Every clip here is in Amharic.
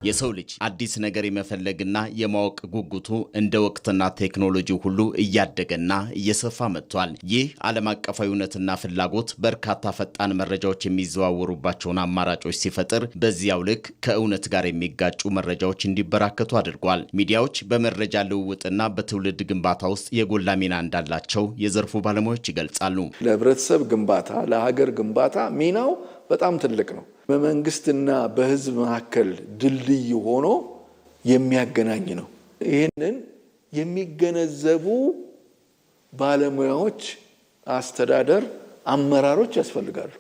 የሰው ልጅ አዲስ ነገር የመፈለግና የማወቅ ጉጉቱ እንደ ወቅትና ቴክኖሎጂ ሁሉ እያደገና እየሰፋ መጥቷል። ይህ ዓለም አቀፋዊ እውነትና ፍላጎት በርካታ ፈጣን መረጃዎች የሚዘዋወሩባቸውን አማራጮች ሲፈጥር፣ በዚያው ልክ ከእውነት ጋር የሚጋጩ መረጃዎች እንዲበራከቱ አድርጓል። ሚዲያዎች በመረጃ ልውውጥና በትውልድ ግንባታ ውስጥ የጎላ ሚና እንዳላቸው የዘርፉ ባለሙያዎች ይገልጻሉ። ለህብረተሰብ ግንባታ፣ ለሀገር ግንባታ ሚናው በጣም ትልቅ ነው። በመንግስትና በህዝብ መካከል ድልድይ ሆኖ የሚያገናኝ ነው። ይህንን የሚገነዘቡ ባለሙያዎች፣ አስተዳደር፣ አመራሮች ያስፈልጋሉ።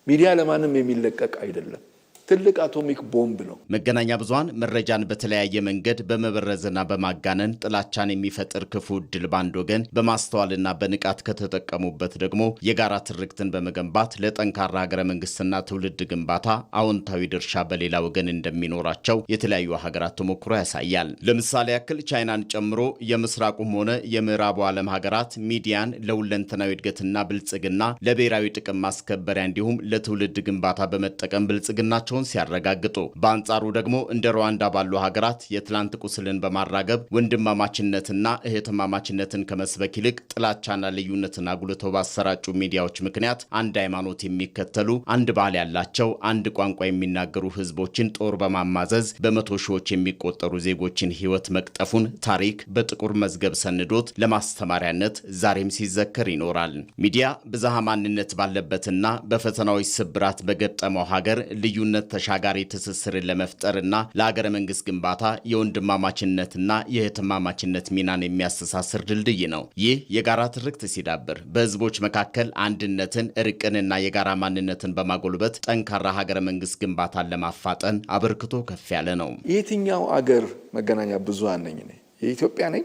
ሚዲያ ለማንም የሚለቀቅ አይደለም። ትልቅ አቶሚክ ቦምብ ነው። መገናኛ ብዙሃን መረጃን በተለያየ መንገድ በመበረዝና በማጋነን ጥላቻን የሚፈጥር ክፉ ዕድል ባንድ ወገን በማስተዋልና በንቃት ከተጠቀሙበት ደግሞ የጋራ ትርክትን በመገንባት ለጠንካራ ሀገረ መንግስትና ትውልድ ግንባታ አዎንታዊ ድርሻ በሌላ ወገን እንደሚኖራቸው የተለያዩ ሀገራት ተሞክሮ ያሳያል። ለምሳሌ ያክል ቻይናን ጨምሮ የምስራቁም ሆነ የምዕራቡ ዓለም ሀገራት ሚዲያን ለሁለንተናዊ እድገትና ብልጽግና፣ ለብሔራዊ ጥቅም ማስከበሪያ እንዲሁም ለትውልድ ግንባታ በመጠቀም ብልጽግናቸው ሲያረጋግጡ፣ በአንጻሩ ደግሞ እንደ ሩዋንዳ ባሉ ሀገራት የትላንት ቁስልን በማራገብ ወንድማማችነትና እህትማማችነትን ከመስበክ ይልቅ ጥላቻና ልዩነትን አጉልተው ባሰራጩ ሚዲያዎች ምክንያት አንድ ሃይማኖት የሚከተሉ፣ አንድ ባህል ያላቸው፣ አንድ ቋንቋ የሚናገሩ ህዝቦችን ጦር በማማዘዝ በመቶ ሺዎች የሚቆጠሩ ዜጎችን ህይወት መቅጠፉን ታሪክ በጥቁር መዝገብ ሰንዶት ለማስተማሪያነት ዛሬም ሲዘከር ይኖራል። ሚዲያ ብዝሃ ማንነት ባለበትና በፈተናዎች ስብራት በገጠመው ሀገር ልዩነት ተሻጋሪ ትስስርን ለመፍጠርና ለሀገረ መንግስት ግንባታ የወንድማማችነትና የእህትማማችነት ሚናን የሚያስተሳስር ድልድይ ነው። ይህ የጋራ ትርክት ሲዳብር በህዝቦች መካከል አንድነትን፣ እርቅንና የጋራ ማንነትን በማጎልበት ጠንካራ ሀገረ መንግስት ግንባታን ለማፋጠን አበርክቶ ከፍ ያለ ነው። የትኛው አገር መገናኛ ብዙሃን ነኝ? የኢትዮጵያ ነኝ።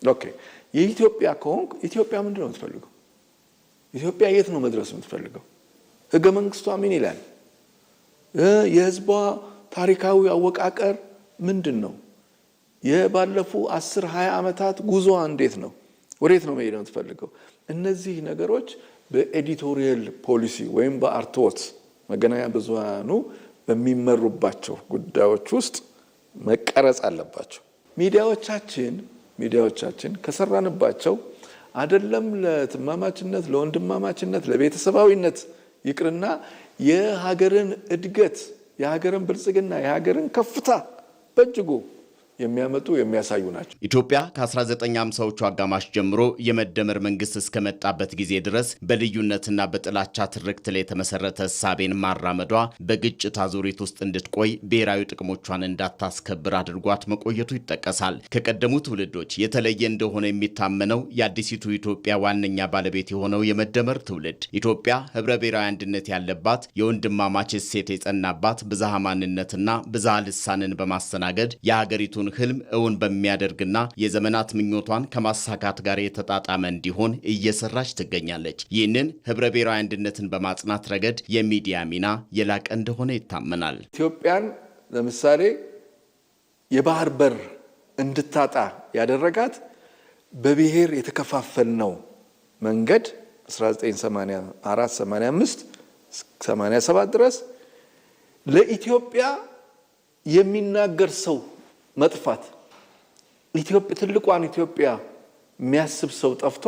ኦኬ፣ የኢትዮጵያ ከሆንኩ ኢትዮጵያ ምንድነው የምትፈልገው? ኢትዮጵያ የት ነው መድረስ የምትፈልገው? ህገ መንግስቷ ምን ይላል? የህዝቧ ታሪካዊ አወቃቀር ምንድን ነው? የባለፉ 10-20 ዓመታት ጉዞዋ እንዴት ነው? ወዴት ነው መሄድ የምትፈልገው? እነዚህ ነገሮች በኤዲቶሪያል ፖሊሲ ወይም በአርትዖት መገናኛ ብዙሃኑ በሚመሩባቸው ጉዳዮች ውስጥ መቀረጽ አለባቸው። ሚዲያዎቻችን ከሰራንባቸው አይደለም ለትማማችነት፣ ለወንድማማችነት፣ ለቤተሰባዊነት ይቅርና የሀገርን እድገት፣ የሀገርን ብልጽግና፣ የሀገርን ከፍታ በእጅጉ የሚያመጡ የሚያሳዩ ናቸው። ኢትዮጵያ ከ1950ዎቹ አጋማሽ ጀምሮ የመደመር መንግስት እስከመጣበት ጊዜ ድረስ በልዩነትና በጥላቻ ትርክት ላይ የተመሰረተ እሳቤን ማራመዷ በግጭት አዙሪት ውስጥ እንድትቆይ ብሔራዊ ጥቅሞቿን እንዳታስከብር አድርጓት መቆየቱ ይጠቀሳል። ከቀደሙ ትውልዶች የተለየ እንደሆነ የሚታመነው የአዲሲቱ ኢትዮጵያ ዋነኛ ባለቤት የሆነው የመደመር ትውልድ ኢትዮጵያ ህብረ ብሔራዊ አንድነት ያለባት፣ የወንድማማች እሴት የጸናባት፣ ብዝሃ ማንነትና ብዝሃ ልሳንን በማስተናገድ የሀገሪቱ ህልም እውን በሚያደርግና የዘመናት ምኞቷን ከማሳካት ጋር የተጣጣመ እንዲሆን እየሰራች ትገኛለች። ይህንን ህብረ ብሔራዊ አንድነትን በማጽናት ረገድ የሚዲያ ሚና የላቀ እንደሆነ ይታመናል። ኢትዮጵያን ለምሳሌ የባህር በር እንድታጣ ያደረጋት በብሔር የተከፋፈልነው መንገድ 1984 85 87 ድረስ ለኢትዮጵያ የሚናገር ሰው መጥፋት፣ ኢትዮጵያ ትልቋን ኢትዮጵያ የሚያስብ ሰው ጠፍቶ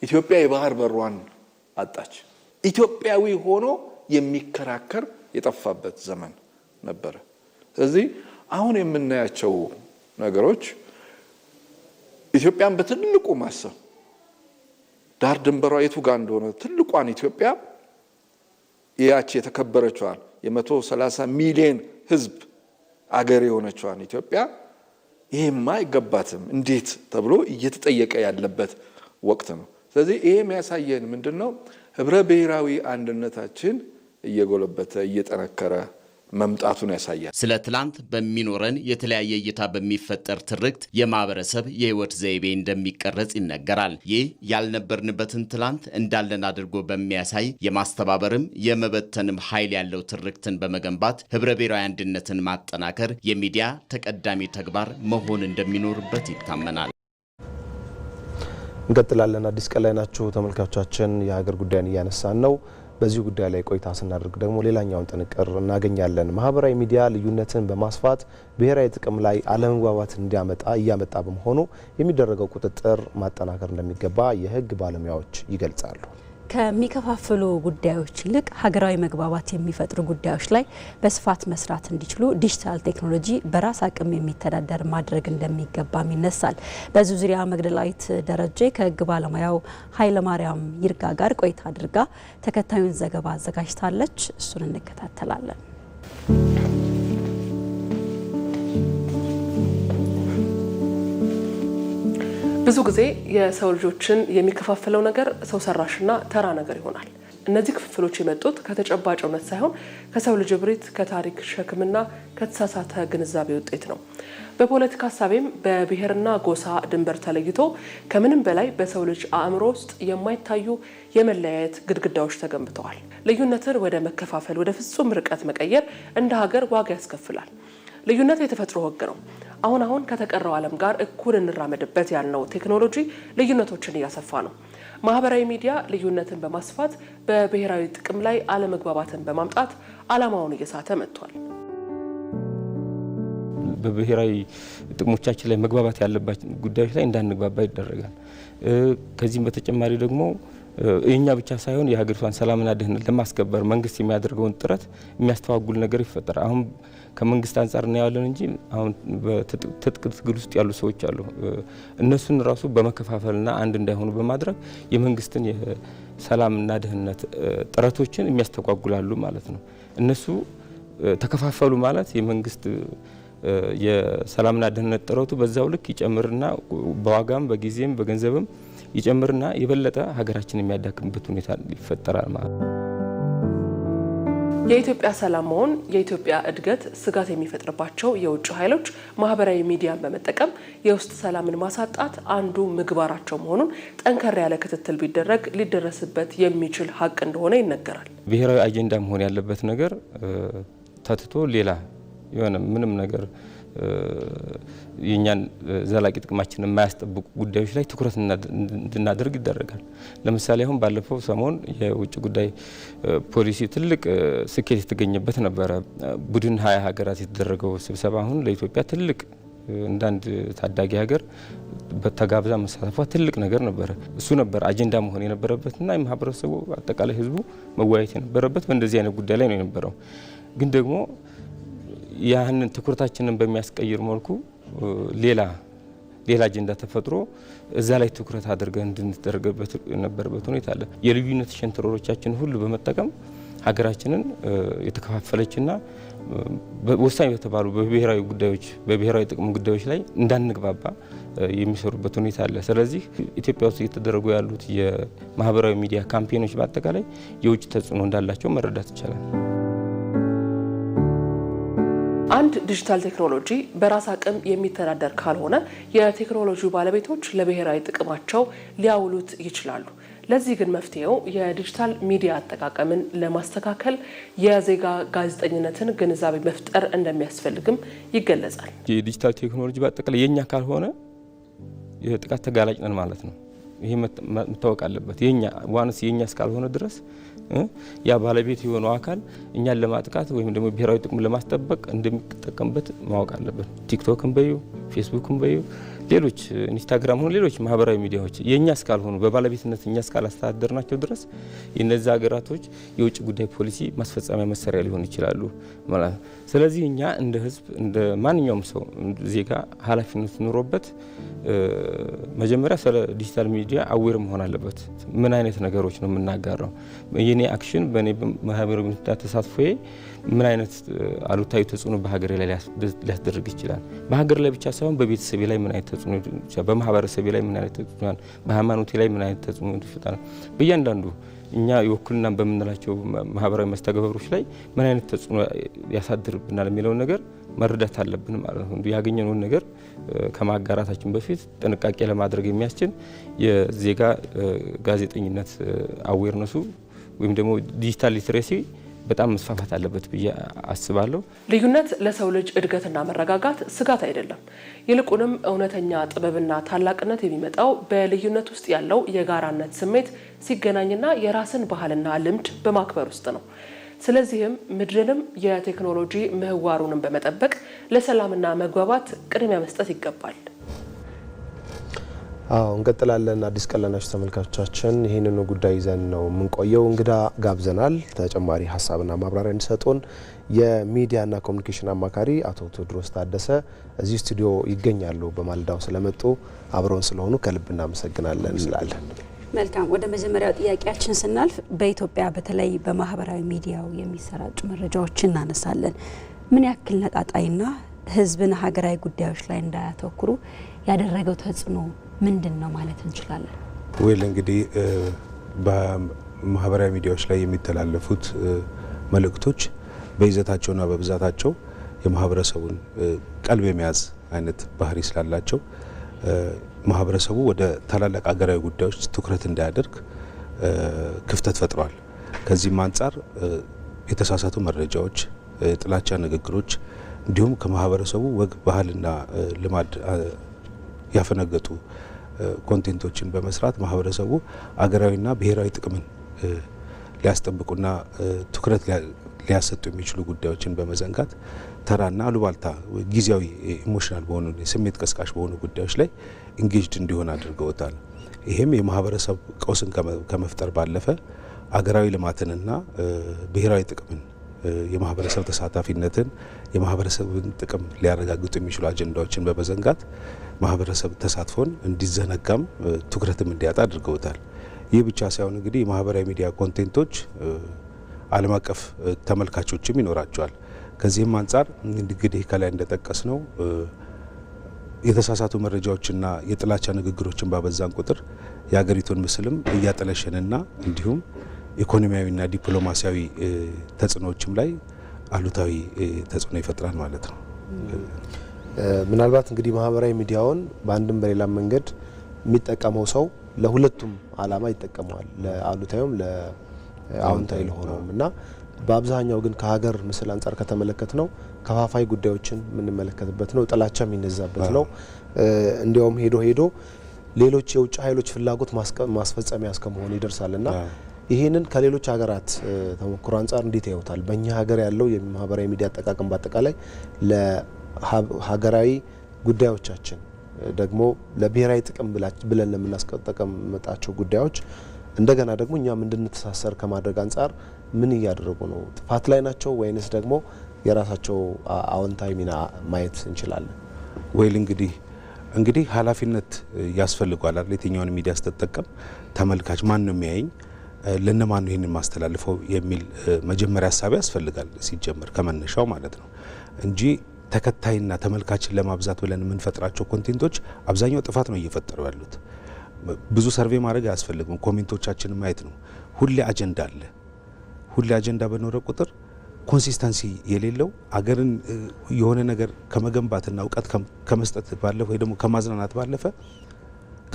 ኢትዮጵያ የባህር በሯን አጣች። ኢትዮጵያዊ ሆኖ የሚከራከር የጠፋበት ዘመን ነበር። ስለዚህ አሁን የምናያቸው ነገሮች ኢትዮጵያን በትልቁ ማሰብ፣ ዳር ድንበሯ የቱ ጋር እንደሆነ ትልቋን ኢትዮጵያ ያቺ የተከበረችዋን የ130 ሚሊዮን ህዝብ አገር የሆነችዋን ኢትዮጵያ ይሄማ አይገባትም እንዴት ተብሎ እየተጠየቀ ያለበት ወቅት ነው። ስለዚህ ይሄ የሚያሳየን ምንድነው? ህብረ ብሔራዊ አንድነታችን እየጎለበተ እየጠነከረ መምጣቱን ያሳያል። ስለ ትላንት በሚኖረን የተለያየ እይታ በሚፈጠር ትርክት የማህበረሰብ የህይወት ዘይቤ እንደሚቀረጽ ይነገራል። ይህ ያልነበርንበትን ትላንት እንዳለን አድርጎ በሚያሳይ የማስተባበርም የመበተንም ኃይል ያለው ትርክትን በመገንባት ህብረ ብሔራዊ አንድነትን ማጠናከር የሚዲያ ተቀዳሚ ተግባር መሆን እንደሚኖርበት ይታመናል። እንቀጥላለን። አዲስ ቀን ላይ ናችሁ ተመልካቾቻችን። የሀገር ጉዳይን እያነሳን ነው። በዚህ ጉዳይ ላይ ቆይታ ስናደርግ ደግሞ ሌላኛውን ጥንቅር እናገኛለን። ማህበራዊ ሚዲያ ልዩነትን በማስፋት ብሔራዊ ጥቅም ላይ አለመግባባት እያመጣ በመሆኑ የሚደረገው ቁጥጥር ማጠናከር እንደሚገባ የህግ ባለሙያዎች ይገልጻሉ። ከሚከፋፍሉ ጉዳዮች ይልቅ ሀገራዊ መግባባት የሚፈጥሩ ጉዳዮች ላይ በስፋት መስራት እንዲችሉ ዲጂታል ቴክኖሎጂ በራስ አቅም የሚተዳደር ማድረግ እንደሚገባም ይነሳል። በዚህ ዙሪያ መግደላዊት ደረጀ ከህግ ባለሙያው ኃይለማርያም ይርጋ ጋር ቆይታ አድርጋ ተከታዩን ዘገባ አዘጋጅታለች። እሱን እንከታተላለን። ብዙ ጊዜ የሰው ልጆችን የሚከፋፍለው ነገር ሰው ሰራሽና ተራ ነገር ይሆናል። እነዚህ ክፍፍሎች የመጡት ከተጨባጭ እውነት ሳይሆን ከሰው ልጅ ብሪት፣ ከታሪክ ሸክምና ከተሳሳተ ግንዛቤ ውጤት ነው። በፖለቲካ ሀሳቤም በብሔርና ጎሳ ድንበር ተለይቶ ከምንም በላይ በሰው ልጅ አእምሮ ውስጥ የማይታዩ የመለያየት ግድግዳዎች ተገንብተዋል። ልዩነትን ወደ መከፋፈል፣ ወደ ፍጹም ርቀት መቀየር እንደ ሀገር ዋጋ ያስከፍላል። ልዩነት የተፈጥሮ ህግ ነው። አሁን ከተቀረው ዓለም ጋር እኩል እንራመድበት ያልነው ቴክኖሎጂ ልዩነቶችን እያሰፋ ነው። ማህበራዊ ሚዲያ ልዩነትን በማስፋት በብሔራዊ ጥቅም ላይ አለመግባባትን በማምጣት ዓላማውን እየሳተ መጥቷል። በብሔራዊ ጥቅሞቻችን ላይ መግባባት ያለባቸው ጉዳዮች ላይ እንዳንግባባ ይደረጋል። ከዚህም በተጨማሪ ደግሞ የኛ ብቻ ሳይሆን የሀገሪቷን ሰላምና ደህንነት ለማስከበር መንግስት የሚያደርገውን ጥረት የሚያስተዋጉል ነገር ይፈጠራል። አሁን ከመንግስት አንጻር እናያለን እንጂ አሁን በትጥቅ ትግል ውስጥ ያሉ ሰዎች አሉ። እነሱን ራሱ በመከፋፈልና አንድ እንዳይሆኑ በማድረግ የመንግስትን የሰላምና ደህንነት ጥረቶችን የሚያስተጓጉላሉ ማለት ነው። እነሱ ተከፋፈሉ ማለት የመንግስት የሰላምና ደህንነት ጥረቱ በዛው ልክ ይጨምርና በዋጋም በጊዜም በገንዘብም ይጨምርና የበለጠ ሀገራችን የሚያዳክምበት ሁኔታ ይፈጠራል ማለት ነው። የኢትዮጵያ ሰላም መሆን የኢትዮጵያ እድገት ስጋት የሚፈጥርባቸው የውጭ ኃይሎች ማህበራዊ ሚዲያን በመጠቀም የውስጥ ሰላምን ማሳጣት አንዱ ምግባራቸው መሆኑን ጠንከር ያለ ክትትል ቢደረግ ሊደረስበት የሚችል ሀቅ እንደሆነ ይነገራል። ብሔራዊ አጀንዳ መሆን ያለበት ነገር ተትቶ ሌላ የሆነ ምንም ነገር የኛን ዘላቂ ጥቅማችንን የማያስጠብቁ ጉዳዮች ላይ ትኩረት እንድናደርግ ይደረጋል። ለምሳሌ አሁን ባለፈው ሰሞን የውጭ ጉዳይ ፖሊሲ ትልቅ ስኬት የተገኘበት ነበረ። ቡድን 20 ሀገራት የተደረገው ስብሰባ አሁን ለኢትዮጵያ ትልቅ እንዳንድ ታዳጊ ሀገር በተጋብዛ መሳተፏ ትልቅ ነገር ነበረ። እሱ ነበር አጀንዳ መሆን የነበረበትና የማህበረሰቡ አጠቃላይ ህዝቡ መወያየት የነበረበት በእንደዚህ አይነት ጉዳይ ላይ ነው የነበረው። ግን ደግሞ ያንን ትኩረታችንን በሚያስቀይር መልኩ ሌላ አጀንዳ ተፈጥሮ እዛ ላይ ትኩረት አድርገን እንድንደረገበት የነበረበት ሁኔታ አለ። የልዩነት ሸንተረሮቻችን ሁሉ በመጠቀም ሀገራችንን የተከፋፈለችና ወሳኝ በተባሉ በብሔራዊ ጉዳዮች በብሔራዊ ጥቅም ጉዳዮች ላይ እንዳንግባባ የሚሰሩበት ሁኔታ አለ። ስለዚህ ኢትዮጵያ ውስጥ እየተደረጉ ያሉት የማህበራዊ ሚዲያ ካምፔኖች በአጠቃላይ የውጭ ተጽዕኖ እንዳላቸው መረዳት ይቻላል። አንድ ዲጂታል ቴክኖሎጂ በራስ አቅም የሚተዳደር ካልሆነ የቴክኖሎጂው ባለቤቶች ለብሔራዊ ጥቅማቸው ሊያውሉት ይችላሉ። ለዚህ ግን መፍትሄው የዲጂታል ሚዲያ አጠቃቀምን ለማስተካከል የዜጋ ጋዜጠኝነትን ግንዛቤ መፍጠር እንደሚያስፈልግም ይገለጻል። የዲጂታል ቴክኖሎጂ በአጠቃላይ የኛ ካልሆነ የጥቃት ተጋላጭ ነን ማለት ነው። ይሄ መታወቅ አለበት። ዋንስ የኛ እስካልሆነ ድረስ ያ ባለቤት የሆነው አካል እኛን ለማጥቃት ወይም ደግሞ ብሔራዊ ጥቅም ለማስጠበቅ እንደሚጠቀምበት ማወቅ አለበት። ቲክቶክም በዩ ፌስቡክም በዩ ሌሎች ኢንስታግራም ሆነ ሌሎች ማህበራዊ ሚዲያዎች የኛ እስካልሆኑ በባለቤትነት እኛ እስካላስተዳደርናቸው ድረስ የነዛ ሀገራቶች የውጭ ጉዳይ ፖሊሲ ማስፈጸሚያ መሳሪያ ሊሆን ይችላሉ ማለት ነው። ስለዚህ እኛ እንደ ህዝብ እንደ ማንኛውም ሰው ዜጋ ኃላፊነት ኑሮበት መጀመሪያ ስለ ዲጂታል ሚዲያ አዌር መሆን አለበት። ምን አይነት ነገሮች ነው የምናጋራው? የኔ አክሽን በኔ ማህበራዊ ሚዲያ ተሳትፎዬ ምን አይነት አሉታዊ ተጽዕኖ በሀገሬ ላይ ሊያስደርግ ይችላል? በሀገር ላይ ብቻ ሳይሆን በቤተሰቤ ላይ ምን አይነት ተጽዕኖ ይችላል? በማህበረሰቤ ላይ ምን አይነት ተጽዕኖ፣ በሃይማኖቴ ላይ ምን አይነት ተጽዕኖ ይፈጥራል? በእያንዳንዱ እኛ የወክልና በምንላቸው ማህበራዊ መስተጋብሮች ላይ ምን አይነት ተጽዕኖ ያሳድርብናል የሚለውን ነገር መረዳት አለብን ማለት ነው። ያገኘነውን ነገር ከማጋራታችን በፊት ጥንቃቄ ለማድረግ የሚያስችል የዜጋ ጋዜጠኝነት አዌርነሱ ወይም ደግሞ ዲጂታል ሊትሬሲ በጣም መስፋፋት አለበት ብዬ አስባለሁ። ልዩነት ለሰው ልጅ እድገትና መረጋጋት ስጋት አይደለም። ይልቁንም እውነተኛ ጥበብና ታላቅነት የሚመጣው በልዩነት ውስጥ ያለው የጋራነት ስሜት ሲገናኝና የራስን ባህልና ልምድ በማክበር ውስጥ ነው። ስለዚህም ምድርንም የቴክኖሎጂ ምህዋሩንም በመጠበቅ ለሰላምና መግባባት ቅድሚያ መስጠት ይገባል። እንቀጥላለን። አዲስ ቀን ለናችሁ ተመልካቾቻችን፣ ይህንኑ ጉዳይ ይዘን ነው የምንቆየው። እንግዳ ጋብዘናል። ተጨማሪ ሀሳብና ማብራሪያ እንዲሰጡን የሚዲያና ኮሚኒኬሽን አማካሪ አቶ ቴዎድሮስ ታደሰ እዚህ ስቱዲዮ ይገኛሉ። በማለዳው ስለመጡ አብረውን ስለሆኑ ከልብ እናመሰግናለን እንላለን። መልካም፣ ወደ መጀመሪያው ጥያቄያችን ስናልፍ በኢትዮጵያ በተለይ በማህበራዊ ሚዲያው የሚሰራጩ መረጃዎችን እናነሳለን። ምን ያክል ነጣጣይና ህዝብን ሀገራዊ ጉዳዮች ላይ እንዳያተኩሩ ያደረገው ተጽዕኖ ምንድን ነው ማለት እንችላለን? ወይል እንግዲህ በማህበራዊ ሚዲያዎች ላይ የሚተላለፉት መልእክቶች በይዘታቸውና በብዛታቸው የማህበረሰቡን ቀልብ የመያዝ አይነት ባህሪ ስላላቸው ማህበረሰቡ ወደ ታላላቅ ሀገራዊ ጉዳዮች ትኩረት እንዳያደርግ ክፍተት ፈጥሯል። ከዚህም አንጻር የተሳሳቱ መረጃዎች፣ ጥላቻ ንግግሮች እንዲሁም ከማህበረሰቡ ወግ ባህልና ልማድ ያፈነገጡ ኮንቴንቶችን በመስራት ማህበረሰቡ አገራዊና ብሔራዊ ጥቅምን ሊያስጠብቁና ትኩረት ሊያሰጡ የሚችሉ ጉዳዮችን በመዘንጋት ተራና አሉባልታ ጊዜያዊ ኢሞሽናል በሆኑ ስሜት ቀስቃሽ በሆኑ ጉዳዮች ላይ ኢንጌጅድ እንዲሆን አድርገውታል። ይህም የማህበረሰብ ቀውስን ከመፍጠር ባለፈ አገራዊ ልማትንና ብሔራዊ ጥቅምን የማህበረሰብ ተሳታፊነትን የማህበረሰብን ጥቅም ሊያረጋግጡ የሚችሉ አጀንዳዎችን በመዘንጋት ማህበረሰብ ተሳትፎን እንዲዘነጋም ትኩረትም እንዲያጣ አድርገውታል። ይህ ብቻ ሳይሆን እንግዲህ የማህበራዊ ሚዲያ ኮንቴንቶች ዓለም አቀፍ ተመልካቾችም ይኖራቸዋል። ከዚህም አንጻር እንግዲህ ከላይ እንደጠቀስ ነው የተሳሳቱ መረጃዎችና የጥላቻ ንግግሮችን ባበዛን ቁጥር የሀገሪቱን ምስልም እያጠለሸንና እንዲሁም ኢኮኖሚያዊና ዲፕሎማሲያዊ ተጽዕኖዎችም ላይ አሉታዊ ተጽዕኖ ይፈጥራል ማለት ነው። ምናልባት እንግዲህ ማህበራዊ ሚዲያውን በአንድም በሌላም መንገድ የሚጠቀመው ሰው ለሁለቱም ዓላማ ይጠቀመዋል፣ ለአሉታዊም ለአዎንታዊ ለሆነውም እና በአብዛኛው ግን ከሀገር ምስል አንጻር ከተመለከት ነው ከፋፋይ ጉዳዮችን የምንመለከትበት ነው፣ ጥላቻ የሚነዛበት ነው። እንዲያውም ሄዶ ሌሎች የውጭ ኃይሎች ፍላጎት ማስፈጸሚያ እስከመሆኑ ይደርሳልና ይህንን ከሌሎች ሀገራት ተሞክሮ አንጻር እንዴት ያዩታል? በእኛ ሀገር ያለው የማህበራዊ ሚዲያ አጠቃቀም በአጠቃላይ ለሀገራዊ ጉዳዮቻችን ደግሞ ለብሔራዊ ጥቅም ብለን ለምናስቀምጣቸው ጉዳዮች እንደገና ደግሞ እኛም እንድንተሳሰር ከማድረግ አንጻር ምን እያደረጉ ነው? ጥፋት ላይ ናቸው ወይንስ ደግሞ የራሳቸው አዎንታዊ ሚና ማየት እንችላለን? ወይል እንግዲህ ኃላፊነት ያስፈልጋል አይደል? የትኛውን ሚዲያ ስትጠቀም ተመልካች ማን ነው የሚያየኝ፣ ለነማን ነው ይሄንን ማስተላልፈው የሚል መጀመሪያ ሀሳብ ያስፈልጋል ሲጀመር ከመነሻው ማለት ነው እንጂ ተከታይና ተመልካችን ለማብዛት ብለን የምንፈጥራቸው ኮንቴንቶች አብዛኛው ጥፋት ነው እየፈጠሩ ያሉት። ብዙ ሰርቬይ ማድረግ አያስፈልግም፣ ኮሜንቶቻችንን ማየት ነው። ሁሌ አጀንዳ አለ። ሁሌ አጀንዳ በኖረ ቁጥር ኮንሲስተንሲ የሌለው አገርን የሆነ ነገር ከመገንባትና እውቀት ከመስጠት ባለፈ ወይ ደግሞ ከማዝናናት ባለፈ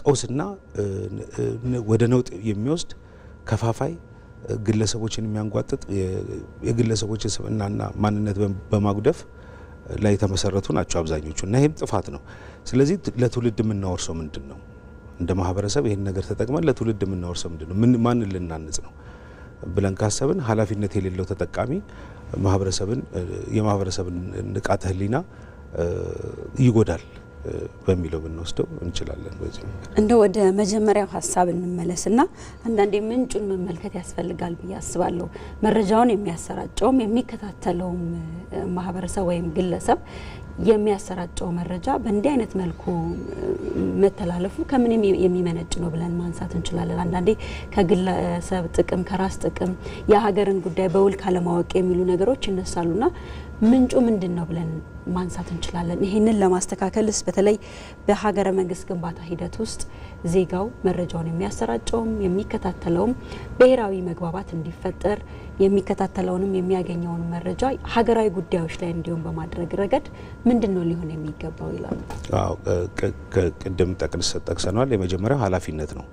ቀውስና ወደ ነውጥ የሚወስድ ከፋፋይ ግለሰቦችን የሚያንጓጥጥ የግለሰቦችን ስብዕናና ማንነት በማጉደፍ ላይ የተመሰረቱ ናቸው አብዛኞቹ እና ይህም ጥፋት ነው። ስለዚህ ለትውልድ የምናወርሰው ምንድን ነው? እንደ ማህበረሰብ ይህን ነገር ተጠቅመን ለትውልድ የምናወርሰው ምንድን ነው? ማንን ልናንጽ ነው ብለን ካሰብን ኃላፊነት የሌለው ተጠቃሚ የማህበረሰብን ንቃተ ህሊና ይጎዳል በሚለው ብንወስደው እንችላለን። በዚህ እንደ ወደ መጀመሪያው ሀሳብ እንመለስና አንዳንዴ ምንጩን መመልከት ያስፈልጋል ብዬ አስባለሁ። መረጃውን የሚያሰራጨውም የሚከታተለውም ማህበረሰብ ወይም ግለሰብ የሚያሰራጨው መረጃ በእንዲህ አይነት መልኩ መተላለፉ ከምን የሚመነጭ ነው ብለን ማንሳት እንችላለን። አንዳንዴ ከግለሰብ ጥቅም፣ ከራስ ጥቅም፣ የሀገርን ጉዳይ በውል ካለማወቅ የሚሉ ነገሮች ይነሳሉና ምንጩ ምንድነው ብለን ማንሳት እንችላለን? ይሄንን ለማስተካከልስ በተለይ በሀገረ መንግስት ግንባታ ሂደት ውስጥ ዜጋው መረጃውን የሚያሰራጨውም የሚከታተለውም ብሔራዊ መግባባት እንዲፈጠር የሚከታተለውንም የሚያገኘውን መረጃ ሀገራዊ ጉዳዮች ላይ እንዲሆን በማድረግ ረገድ ምንድነው ሊሆን የሚገባው ይላል? አዎ ቅድም ጠቅሰናል። የመጀመሪያው ኃላፊነት ነው።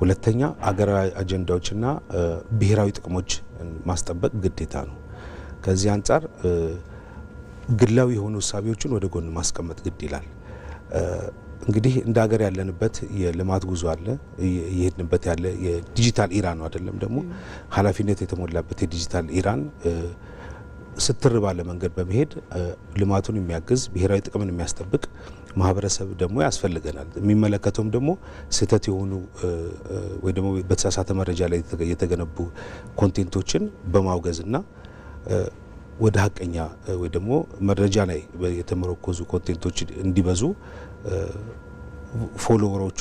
ሁለተኛ ሀገራዊ አጀንዳዎችና ብሔራዊ ጥቅሞች ማስጠበቅ ግዴታ ነው። ከዚህ አንጻር ግላዊ የሆኑ እሳቤዎችን ወደ ጎን ማስቀመጥ ግድ ይላል። እንግዲህ እንደ ሀገር ያለንበት የልማት ጉዞ አለ፣ እየሄድንበት ያለ የዲጂታል ኢራን ነው አይደለም። ደግሞ ኃላፊነት የተሞላበት የዲጂታል ኢራን ስትር ባለ መንገድ በመሄድ ልማቱን የሚያግዝ ብሔራዊ ጥቅምን የሚያስጠብቅ ማህበረሰብ ደግሞ ያስፈልገናል። የሚመለከተውም ደግሞ ስህተት የሆኑ ወይ ደግሞ በተሳሳተ መረጃ ላይ የተገነቡ ኮንቴንቶችን በማውገዝና ወደ ሀቀኛ ወይ ደግሞ መረጃ ላይ የተመረኮዙ ኮንቴንቶች እንዲበዙ ፎሎወሮቹ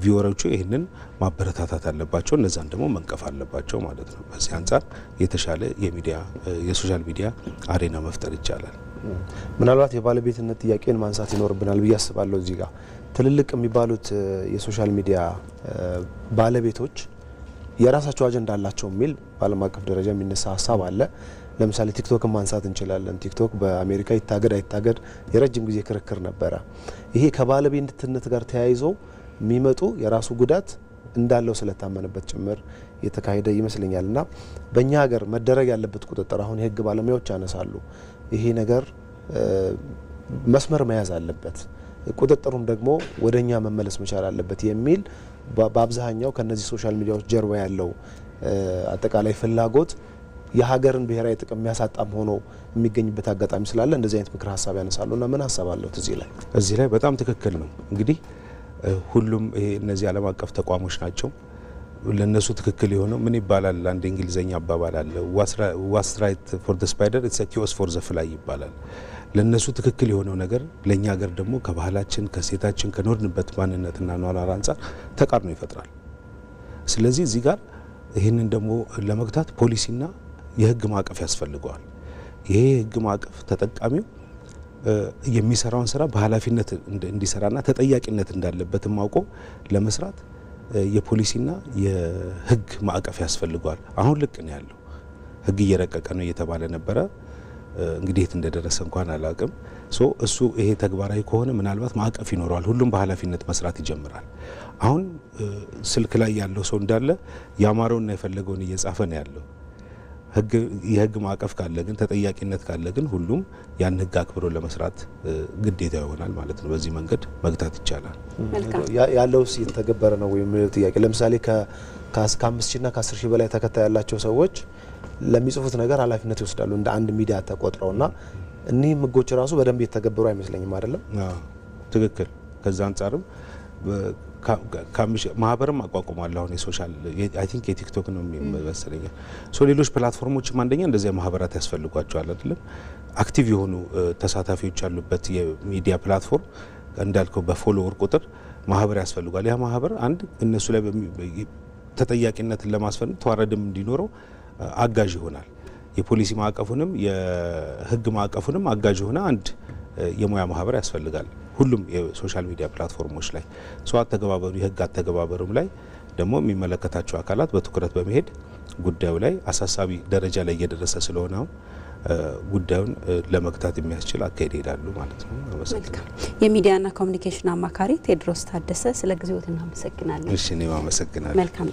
ቪወሮቹ ይህንን ማበረታታት አለባቸው፣ እነዛን ደግሞ መንቀፍ አለባቸው ማለት ነው። በዚህ አንጻር የተሻለ የሶሻል ሚዲያ አሬና መፍጠር ይቻላል። ምናልባት የባለቤትነት ጥያቄን ማንሳት ይኖርብናል ብዬ አስባለሁ። እዚህ ጋር ትልልቅ የሚባሉት የሶሻል ሚዲያ ባለቤቶች የራሳቸው አጀንዳ አላቸው የሚል በዓለም አቀፍ ደረጃ የሚነሳ ሀሳብ አለ። ለምሳሌ ቲክቶክን ማንሳት እንችላለን። ቲክቶክ በአሜሪካ ይታገድ አይታገድ የረጅም ጊዜ ክርክር ነበረ። ይሄ ከባለቤትነት ጋር ተያይዞ የሚመጡ የራሱ ጉዳት እንዳለው ስለታመነበት ጭምር የተካሄደ ይመስለኛል። እና በእኛ ሀገር መደረግ ያለበት ቁጥጥር አሁን የህግ ባለሙያዎች ያነሳሉ። ይሄ ነገር መስመር መያዝ አለበት፣ ቁጥጥሩም ደግሞ ወደኛ መመለስ መቻል አለበት የሚል በአብዛኛው ከነዚህ ሶሻል ሚዲያዎች ጀርባ ያለው አጠቃላይ ፍላጎት የሀገርን ብሔራዊ ጥቅም የሚያሳጣም ሆኖ የሚገኝበት አጋጣሚ ስላለ እንደዚህ አይነት ምክር ሀሳብ ያነሳሉና ምን ሀሳብ አለው እዚህ ላይ በጣም ትክክል ነው። እንግዲህ ሁሉም እነዚህ ዓለም አቀፍ ተቋሞች ናቸው። ለነሱ ትክክል የሆነው ምን ይባላል? አንድ እንግሊዘኛ አባባል አለ፣ ዋትስ ራይት ፎር ዘ ስፓይደር ኢትስ ኪዮስ ፎር ዘ ፍላይ ይባላል። ለነሱ ትክክል የሆነው ነገር ለኛ ሀገር ደግሞ ከባህላችን ከሴታችን ከኖርንበት ማንነትና ኗኗር አንጻር ተቃርኖ ይፈጥራል። ስለዚህ እዚህ ጋር ይህንን ደግሞ ለመግታት ፖሊሲና የህግ ማዕቀፍ ያስፈልገዋል። ይሄ የህግ ማዕቀፍ ተጠቃሚው የሚሰራውን ስራ በኃላፊነት እንዲሰራና ተጠያቂነት እንዳለበትም አውቆ ለመስራት የፖሊሲና የህግ ማዕቀፍ ያስፈልገዋል። አሁን ልክ ነው ያለው ህግ እየረቀቀ ነው እየተባለ ነበረ። እንግዲህ የት እንደደረሰ እንኳን አላውቅም። እሱ ይሄ ተግባራዊ ከሆነ ምናልባት ማዕቀፍ ይኖረዋል። ሁሉም በኃላፊነት መስራት ይጀምራል። አሁን ስልክ ላይ ያለው ሰው እንዳለ ያማረውና የፈለገውን እየጻፈ ነው ያለው። የህግ ማዕቀፍ ካለ ግን ተጠያቂነት ካለ ግን ሁሉም ያን ህግ አክብሮ ለመስራት ግዴታ ይሆናል ማለት ነው። በዚህ መንገድ መግታት ይቻላል። ያለውስ እየተገበረ ነው የሚለው ጥያቄ ለምሳሌ ከ5,000 እና ከ10,000 በላይ ተከታይ ያላቸው ሰዎች ለሚጽፉት ነገር ኃላፊነት ይወስዳሉ እንደ አንድ ሚዲያ ተቆጥረውና እኒህ ህጎች ራሱ በደንብ የተገበሩ አይመስለኝም አይደለም? ትክክል። ከዛ አንጻርም ማህበርም አቋቁሟል። አሁን የሶሻል አይ ቲንክ የቲክቶክ ነው የሚመስለኝ። ሌሎች ፕላትፎርሞችም አንደኛ እንደዚያ ማህበራት ያስፈልጓቸዋል አይደለም? አክቲቭ የሆኑ ተሳታፊዎች ያሉበት የሚዲያ ፕላትፎርም እንዳልከው በፎሎወር ቁጥር ማህበር ያስፈልጓል። ያ ማህበር አንድ እነሱ ላይ ተጠያቂነትን ለማስፈን ተዋረድም እንዲኖረው አጋዥ ይሆናል። የፖሊሲ ማዕቀፉንም የህግ ማዕቀፉንም አጋዥ የሆነ አንድ የሙያ ማህበር ያስፈልጋል። ሁሉም የሶሻል ሚዲያ ፕላትፎርሞች ላይ አተገባበሩ የህግ አተገባበሩም ላይ ደግሞ የሚመለከታቸው አካላት በትኩረት በመሄድ ጉዳዩ ላይ አሳሳቢ ደረጃ ላይ እየደረሰ ስለሆነ ጉዳዩን ለመግታት የሚያስችል አካሄድ ይሄዳሉ ማለት ነው። መልካም። የሚዲያና ኮሚኒኬሽን አማካሪ ቴዎድሮስ ታደሰ ስለ ጊዜዎት እናመሰግናለን። እሺ እኔም አመሰግናለሁ። መልካም